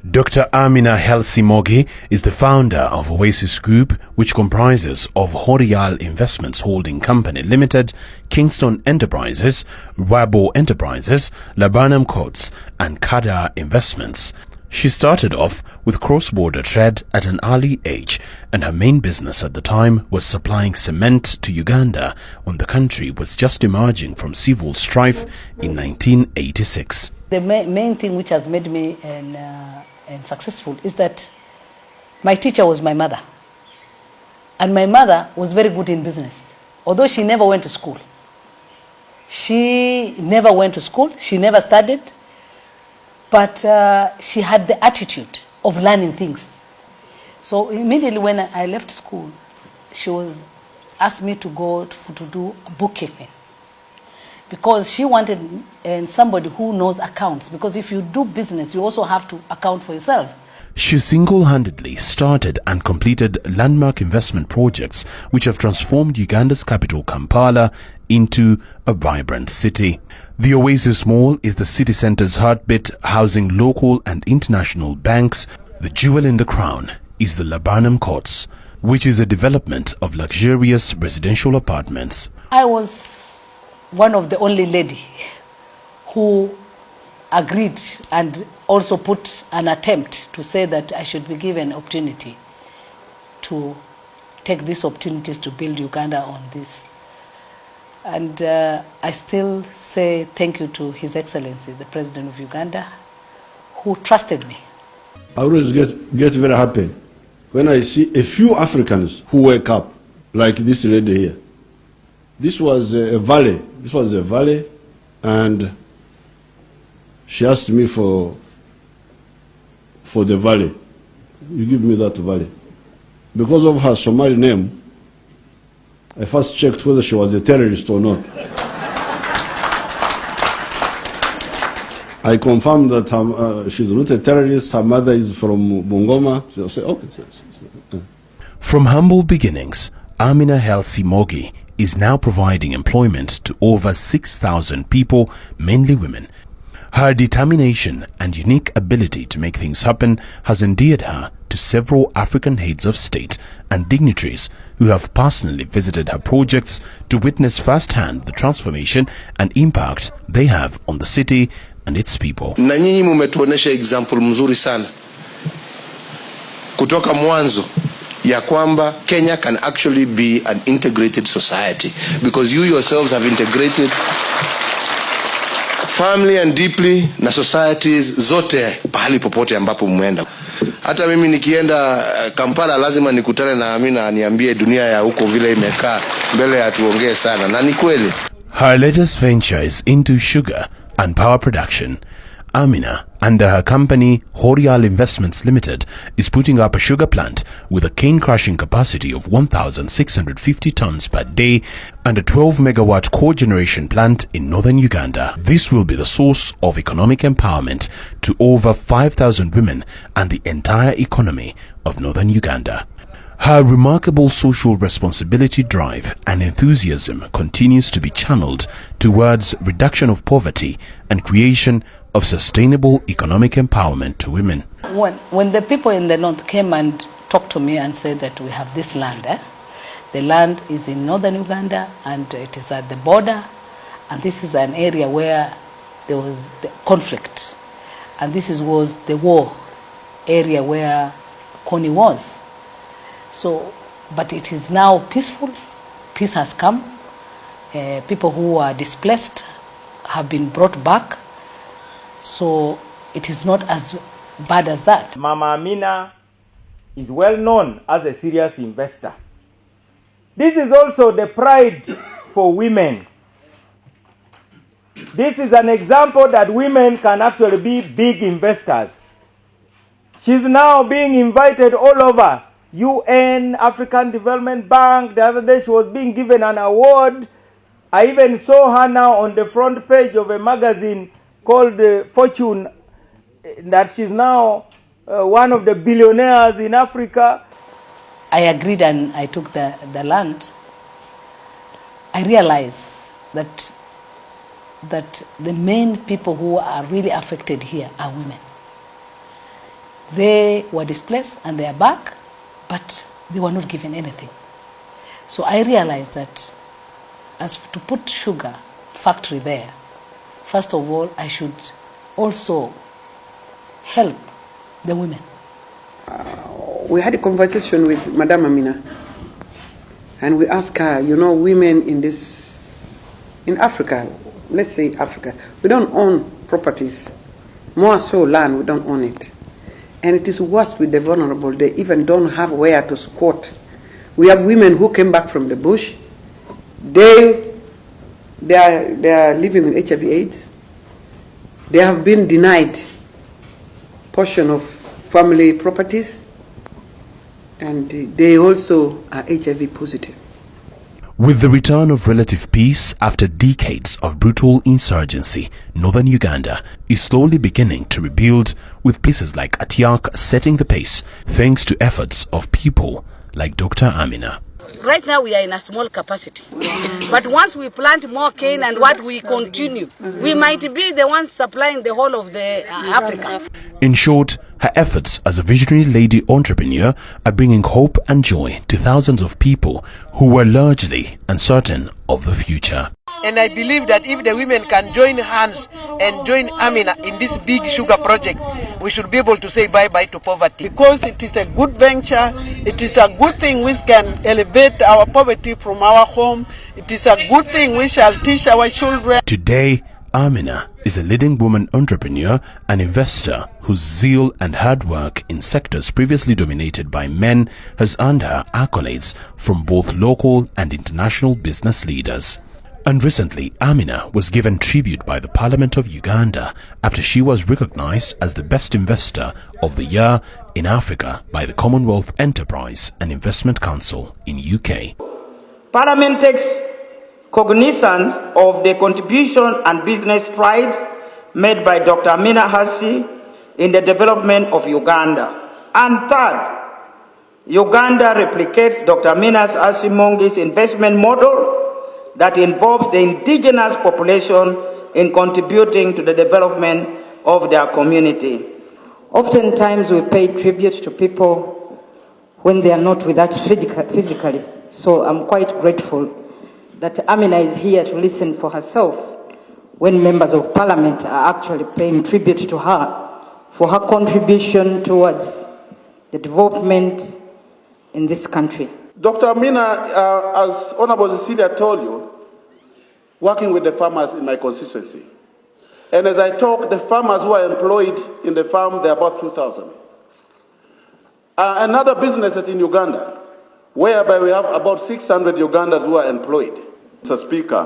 Dr. Amina Helsi Mogi is the founder of Oasis Group, which comprises of Horial Investments Holding Company Limited, Kingston Enterprises, Wabo Enterprises, Labanam Courts, and Kada Investments. She started off with cross-border trade at an early age, and her main business at the time was supplying cement to Uganda when the country was just emerging from civil strife in 1986. The main thing which has made me successful is that my teacher was my mother. And my mother was very good in business. Although she never went to school. She never went to school. She never studied. But she had the attitude of learning things. So immediately when I left school, she asked me to go to do bookkeeping. Because she wanted somebody who knows accounts. Because if you do business, you also have to account for yourself. She single-handedly started and completed landmark investment projects which have transformed Uganda's capital Kampala into a vibrant city. The Oasis Mall is the city centre's heartbeat, housing local and international banks. The jewel in the crown is the Labanam Courts, which is a development of luxurious residential apartments. I was one of the only lady who agreed and also put an attempt to say that I should be given opportunity to take these opportunities to build Uganda on this. And I still say thank you to His Excellency, the President of Uganda, who trusted me. I always get very happy when I see a few Africans who wake up, like this lady here. This was a valley. This was a valley, and she asked me for the valley. You give me that valley. Because of her Somali name, I first checked whether she was a terrorist or not. I confirmed that she's not a terrorist. Her mother is from Bungoma. So I said, okay. From humble beginnings, Amina Helsi Mogi is now providing employment to over 6,000 people, mainly women. Her determination and unique ability to make things happen has endeared her to several African heads of state and dignitaries who have personally visited her projects to witness firsthand the transformation and impact they have on the city and its people. Na nyinyi mumetuonesha example mzuri sana kutoka mwanzo ya kwamba Kenya can actually be an integrated society, because you yourselves have integrated family and deeply na societies zote pahali popote ambapo mwenda. Hata mimi nikienda Kampala lazima nikutane na Amina aniambie dunia ya huko vile imekaa, mbele ya tuongee sana, na ni kweli. Her latest venture is into sugar and power production. Amina, under her company Horial Investments Limited, is putting up a sugar plant with a cane crushing capacity of 1,650 tons per day and a 12-megawatt cogeneration plant in northern Uganda. This will be the source of economic empowerment to over 5,000 women and the entire economy of northern Uganda. Her remarkable social responsibility drive and enthusiasm continues to be channeled towards reduction of poverty and creation of sustainable economic empowerment to women. When the people in the north came and talked to me and said that we have this land, the land is in northern Uganda and it is at the border, and this is an area where there was the conflict, and was the war area where Kony was. So, but it is now peaceful. Peace has come. People who are displaced have been brought back. So it is not as bad as that. Mama Amina is well known as a serious investor. This is also the pride for women. This is an example that women can actually be big investors. She's now being invited all over. UN, African Development Bank. The other day she was being given an award. I even saw her now on the front page of a magazine called Fortune, that she's now one of the billionaires in Africa. I agreed and I took the land. I realized that the main people who are really affected here are women. They were displaced and they are back, but they were not given anything. So I realized that as to put sugar factory there, first of all, I should also help the women. We had a conversation with Madame Amina, and we asked her, you know, women in Africa, let's say Africa, we don't own properties. More so land, we don't own it. And it is worse with the vulnerable. They even don't have where to squat. We have women who came back from the bush. They are living with HIV/AIDS. They have been denied portion of family properties, and they also are HIV positive. With the return of relative peace after decades of brutal insurgency, northern Uganda is slowly beginning to rebuild, with places like Atiak setting the pace thanks to efforts of people like Dr. Amina. Right now we are in a small capacity, but once we plant more cane and what we continue, we might be the ones supplying the whole of the Africa. In short, her efforts as a visionary lady entrepreneur are bringing hope and joy to thousands of people who were largely uncertain of the future. And I believe that if the women can join hands and join Amina in this big sugar project, we should be able to say bye-bye to poverty. Because it is a good venture, it is a good thing which can elevate our poverty from our home. It is a good thing we shall teach our children. Today, Amina is a leading woman entrepreneur and investor whose zeal and hard work in sectors previously dominated by men has earned her accolades from both local and international business leaders. And recently, Amina was given tribute by the Parliament of Uganda after she was recognized as the best investor of the year in Africa by the Commonwealth Enterprise and Investment Council in UK. Parliament takes cognizance of the contribution and business strides made by Dr. Amina Hassi in the development of Uganda. And third, Uganda replicates Dr. Amina Hassi Mongi's investment model that involves the indigenous population in contributing to the development of their community. Oftentimes we pay tribute to people when they are not with us physically. So I'm quite grateful that Amina is here to listen for herself when members of parliament are actually paying tribute to her for her contribution towards the development in this country. Dr. Amina, as Honorable Cecilia told you, working with the farmers in my constituency. And as I talk, the farmers who are employed in the farm, they're about 2,000. Another business is in Uganda, whereby we have about 600 Ugandans who are employed. Mr. Speaker,